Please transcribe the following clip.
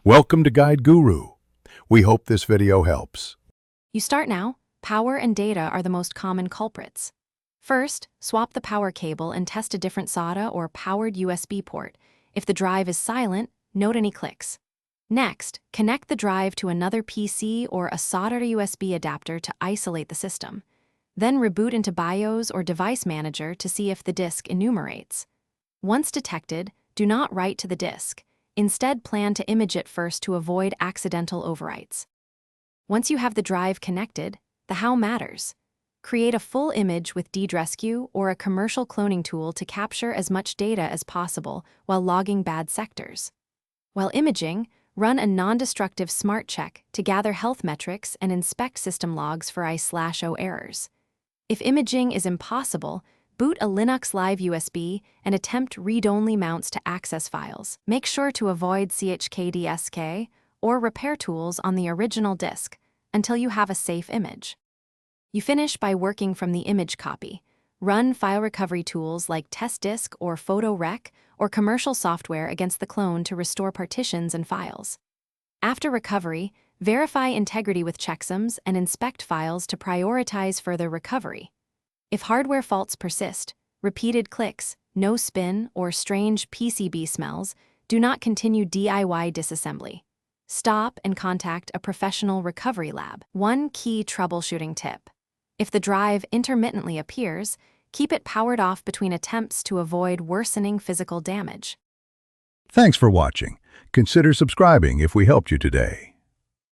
Welcome to Guide Guru. We hope this video helps. You start now. Power and data are the most common culprits. First, swap the power cable and test a different SATA or powered USB port. If the drive is silent, note any clicks. Next, connect the drive to another PC or a soldered USB adapter to isolate the system. Then reboot into BIOS or Device Manager to see if the disk enumerates. Once detected, do not write to the disk. Instead, plan to image it first to avoid accidental overwrites. Once you have the drive connected, the how matters. Create a full image with DResQ or a commercial cloning tool to capture as much data as possible while logging bad sectors. While imaging, run a non-destructive smart check to gather health metrics and inspect system logs for I/O errors. If imaging is impossible, boot a Linux Live USB and attempt read-only mounts to access files. Make sure to avoid chkdsk or repair tools on the original disk until you have a safe image. You finish by working from the image copy. Run file recovery tools like TestDisk or PhotoRec or commercial software against the clone to restore partitions and files. After recovery, verify integrity with checksums and inspect files to prioritize further recovery. If hardware faults persist, repeated clicks, no spin, or strange PCB smells, do not continue DIY disassembly. Stop and contact a professional recovery lab. One key troubleshooting tip. If the drive intermittently appears, keep it powered off between attempts to avoid worsening physical damage. Thanks for watching. Consider subscribing if we helped you today.